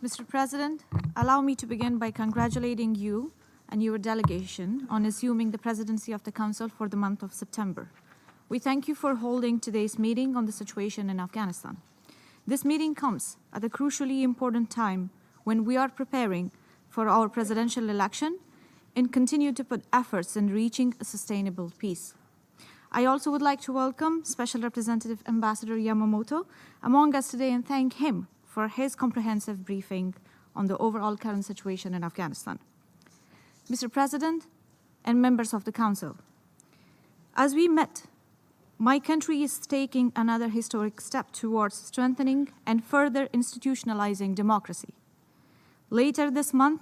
Mr. President, allow me to begin by congratulating you and your delegation on assuming the presidency of the Council for the month of September. We thank you for holding today's meeting on the situation in Afghanistan. This meeting comes at a crucially important time when we are preparing for our presidential election and continue to put efforts in reaching a sustainable peace. I also would like to welcome Special Representative Ambassador Yamamoto among us today and thank him for his comprehensive briefing on the overall current situation in Afghanistan. Mr. President and members of the Council, as we met, my country is taking another historic step towards strengthening and further institutionalizing democracy. Later this month,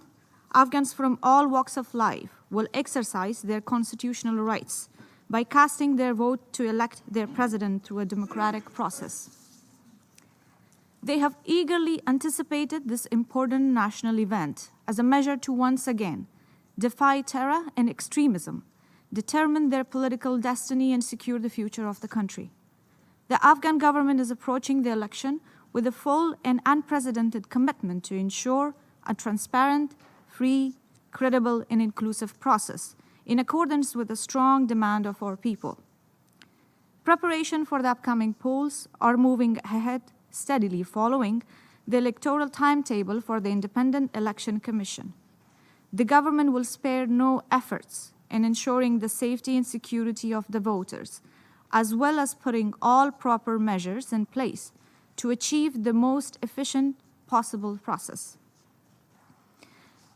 Afghans from all walks of life will exercise their constitutional rights by casting their vote to elect their president through a democratic process. They have eagerly anticipated this important national event as a measure to once again defy terror and extremism, determine their political destiny, and secure the future of the country. The Afghan government is approaching the election with a full and unprecedented commitment to ensure a transparent, free, credible, and inclusive process in accordance with the strong demand of our people. Preparation for the upcoming polls are moving ahead steadily following the electoral timetable for the Independent Election Commission. The government will spare no efforts in ensuring the safety and security of the voters, as well as putting all proper measures in place to achieve the most efficient possible process.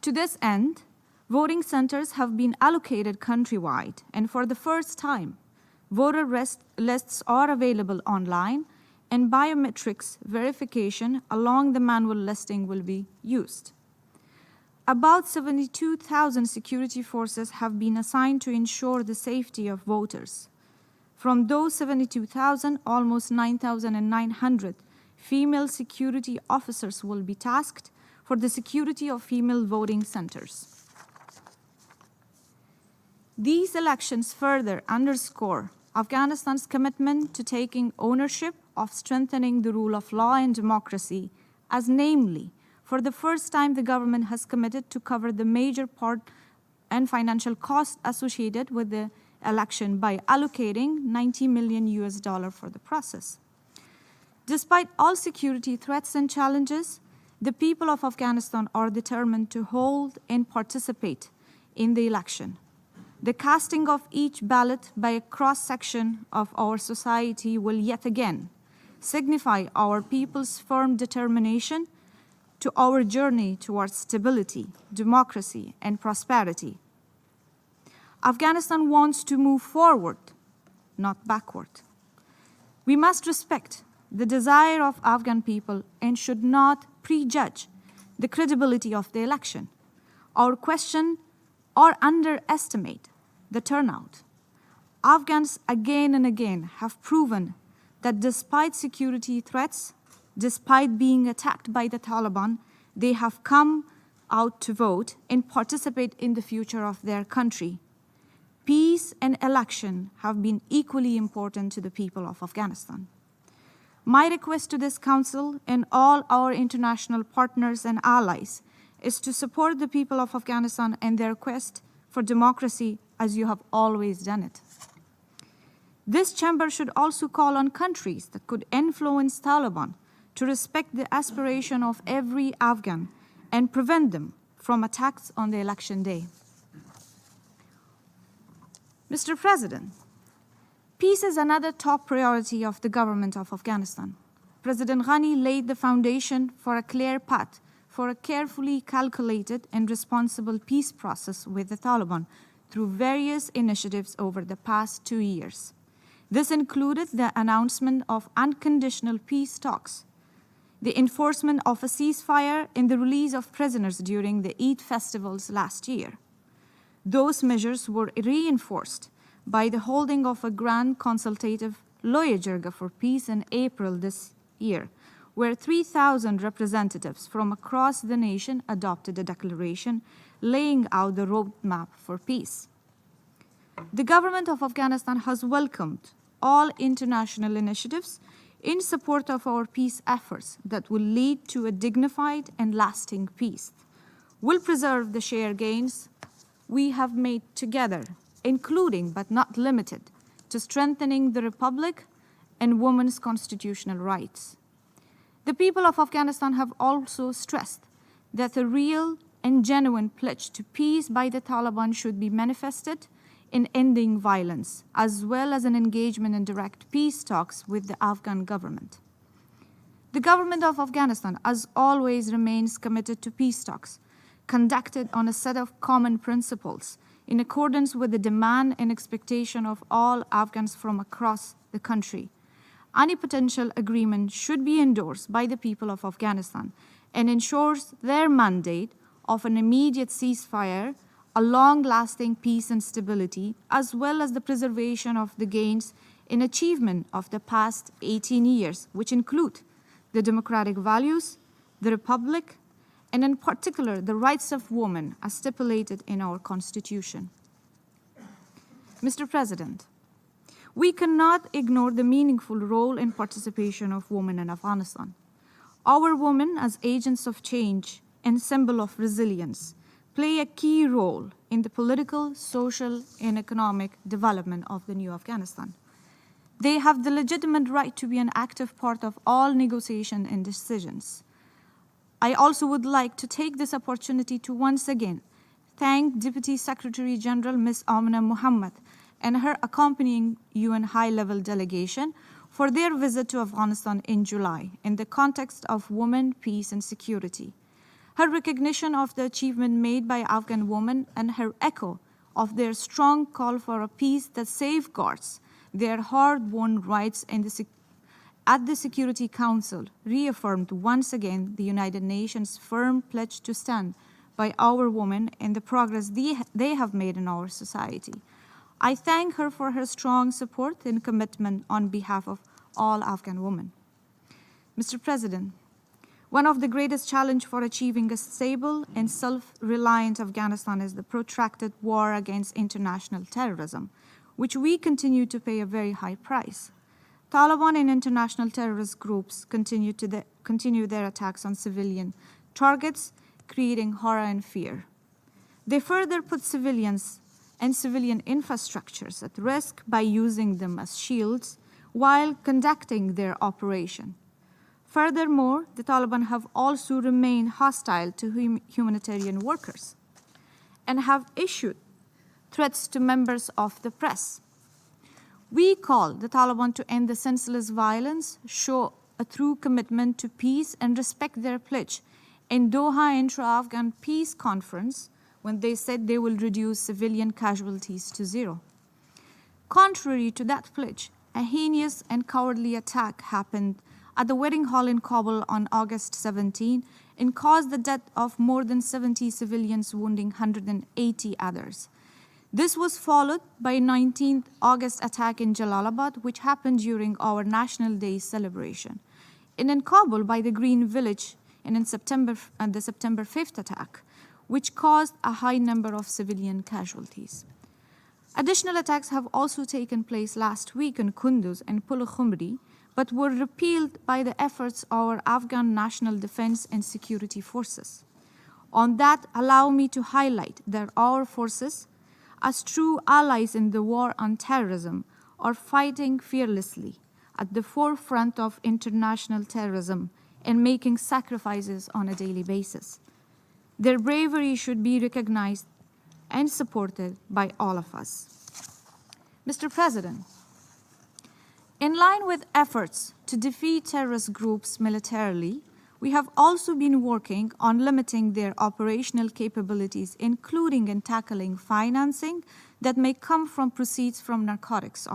To this end, voting centers have been allocated countrywide, and for the first time, voter lists are available online, and biometrics verification along the manual listing will be used. About 72,000 security forces have been assigned to ensure the safety of voters. From those 72,000, almost 9,900 female security officers will be tasked for the security of female voting centers. These elections further underscore Afghanistan's commitment to taking ownership of strengthening the rule of law and democracy, as namely, for the first time, the government has committed to cover the major part and financial costs associated with the election by allocating $90 million for the process. Despite all security threats and challenges, the people of Afghanistan are determined to hold and participate in the election. The casting of each ballot by a cross-section of our society will yet again signify our people's firm determination to our journey towards stability, democracy, and prosperity. Afghanistan wants to move forward, not backward. We must respect the desire of Afghan people and should not prejudge the credibility of the election or question or underestimate the turnout. Afghans again and again have proven that despite security threats, despite being attacked by the Taliban, they have come out to vote and participate in the future of their country. Peace and election have been equally important to the people of Afghanistan. My request to this Council and all our international partners and allies is to support the people of Afghanistan and their quest for democracy as you have always done it. This chamber should also call on countries that could influence Taliban to respect the aspiration of every Afghan and prevent them from attacks on the election day. Mr. President, peace is another top priority of the government of Afghanistan. President Ghani laid the foundation for a clear path for a carefully calculated and responsible peace process with the Taliban through various initiatives over the past 2 years. This included the announcement of unconditional peace talks, the enforcement of a ceasefire, and the release of prisoners during the Eid festivals last year. Those measures were reinforced by the holding of a grand consultative Loya Jirga for peace in April this year, where 3,000 representatives from across the nation adopted a declaration laying out the roadmap for peace. The government of Afghanistan has welcomed all international initiatives in support of our peace efforts that will lead to a dignified and lasting peace, will preserve the shared gains we have made together, including but not limited to strengthening the Republic and women's constitutional rights. The people of Afghanistan have also stressed that a real and genuine pledge to peace by the Taliban should be manifested in ending violence, as well as an engagement in direct peace talks with the Afghan government. The government of Afghanistan, as always, remains committed to peace talks, conducted on a set of common principles in accordance with the demand and expectation of all Afghans from across the country. Any potential agreement should be endorsed by the people of Afghanistan and ensures their mandate of an immediate ceasefire, a long-lasting peace and stability, as well as the preservation of the gains in achievement of the past 18 years, which include the democratic values, the Republic, and in particular, the rights of women as stipulated in our Constitution. Mr. President, we cannot ignore the meaningful role and participation of women in Afghanistan. Our women, as agents of change and symbol of resilience, play a key role in the political, social, and economic development of the new Afghanistan. They have the legitimate right to be an active part of all negotiations and decisions. I also would like to take this opportunity to once again thank Deputy Secretary General Ms. Amina Mohammed and her accompanying UN high-level delegation for their visit to Afghanistan in July in the context of women, peace, and security. Her recognition of the achievement made by Afghan women and her echo of their strong call for a peace that safeguards their hard-won rights at the Security Council reaffirmed once again the United Nations' firm pledge to stand by our women and the progress they have made in our society. I thank her for her strong support and commitment on behalf of all Afghan women. Mr. President, one of the greatest challenges for achieving a stable and self-reliant Afghanistan is the protracted war against international terrorism, which we continue to pay a very high price. Taliban and international terrorist groups continue their attacks on civilian targets, creating horror and fear. They further put civilians and civilian infrastructures at risk by using them as shields while conducting their operation. Furthermore, the Taliban have also remained hostile to humanitarian workers and have issued threats to members of the press. We call the Taliban to end the senseless violence, show a true commitment to peace, and respect their pledge in Doha Intra-Afghan Peace Conference when they said they will reduce civilian casualties to zero. Contrary to that pledge, a heinous and cowardly attack happened at the wedding hall in Kabul on August 17 and caused the death of more than 70 civilians, wounding 180 others. This was followed by a 19th August attack in Jalalabad, which happened during our National Day celebration, and in Kabul by the Green Village, and in the September 5th attack, which caused a high number of civilian casualties. Additional attacks have also taken place last week in Kunduz and Pul-e-Khumri, but were repelled by the efforts of our Afghan National Defense and Security Forces. On that, allow me to highlight that our forces, as true allies in the war on terrorism, are fighting fearlessly at the forefront of international terrorism and making sacrifices on a daily basis. Their bravery should be recognized and supported by all of us. Mr. President, in line with efforts to defeat terrorist groups militarily, we have also been working on limiting their operational capabilities, including in tackling financing that may come from proceeds from narcotics.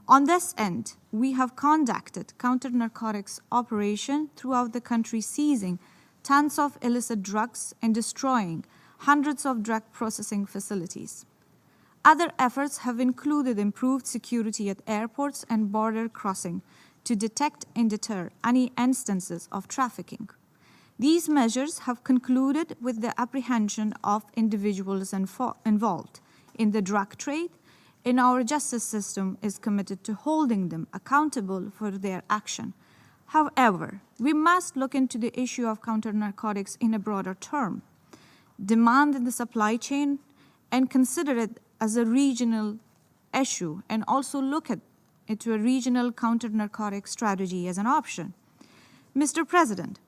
On this end, we have conducted counter-narcotics operation throughout the country, seizing tons of illicit drugs and destroying hundreds of drug processing facilities. Other efforts have included improved security at airports and border crossing to detect and deter any instances of trafficking. These measures have concluded with the apprehension of individuals involved in the drug trade and our justice system is committed to holding them accountable for their action. However, we must look into the issue of counter-narcotics in a broader term, demand in the supply chain, and consider it as a regional issue, and also look at it to a regional counter-narcotic strategy as an option. Mr. President,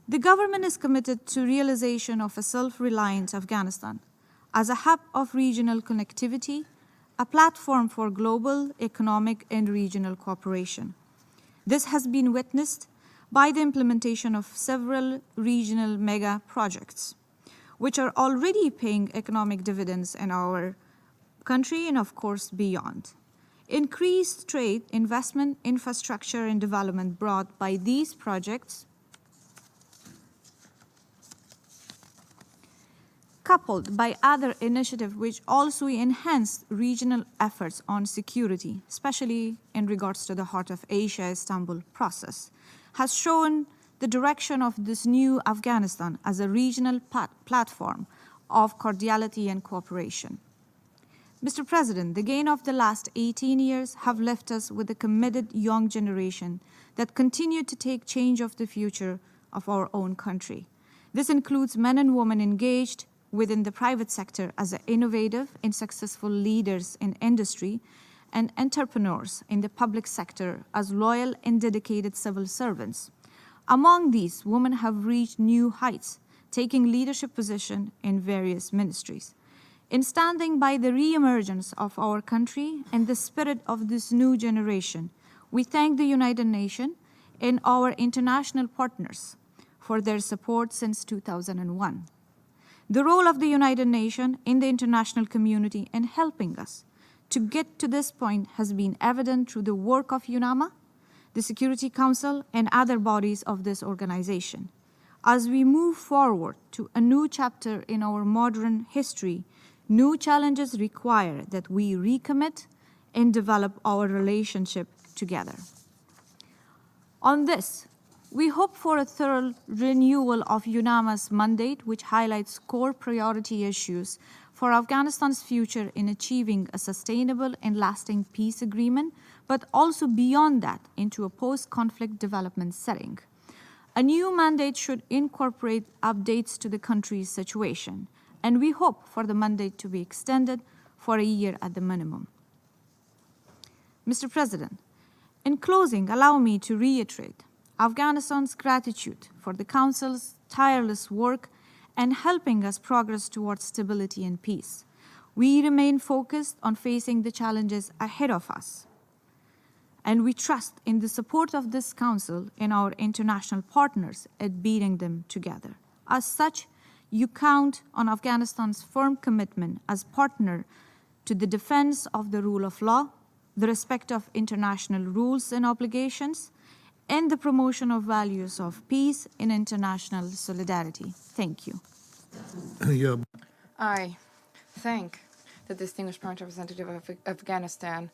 the government is committed to realization of a self-reliant Afghanistan as a hub of regional connectivity, a platform for global, economic, and regional cooperation. This has been witnessed by the implementation of several regional mega projects, which are already paying economic dividends in our country and, of course, beyond. Increased trade, investment, infrastructure, and development brought by these projects, coupled by other initiatives which also enhance regional efforts on security, especially in regards to the Heart of Asia Istanbul process, has shown the direction of this new Afghanistan as a regional platform of cordiality and cooperation. Mr. President, the gain of the last 18 years have left us with a committed young generation that continue to take change of the future of our own country. This includes men and women engaged within the private sector as innovative and successful leaders in industry, and entrepreneurs in the public sector as loyal and dedicated civil servants. Among these, women have reached new heights, taking leadership positions in various ministries. In standing by the re-emergence of our country and the spirit of this new generation, we thank the United Nations and our international partners for their support since 2001. The role of the United Nations in the international community in helping us to get to this point has been evident through the work of UNAMA, the Security Council, and other bodies of this organization. As we move forward to a new chapter in our modern history, new challenges require that we recommit and develop our relationship together. On this, we hope for a thorough renewal of UNAMA's mandate, which highlights core priority issues for Afghanistan's future in achieving a sustainable and lasting peace agreement, but also beyond that into a post-conflict development setting. A new mandate should incorporate updates to the country's situation, and we hope for the mandate to be extended for a year at the minimum. Mr. President, in closing, allow me to reiterate Afghanistan's gratitude for the Council's tireless work and helping us progress towards stability and peace. We remain focused on facing the challenges ahead of us, and we trust in the support of this Council and our international partners at beating them together. As such, you count on Afghanistan's firm commitment as partner to the defense of the rule of law, the respect of international rules and obligations, and the promotion of values of peace and international solidarity. Thank you. I thank the distinguished Parliament Representative of Afghanistan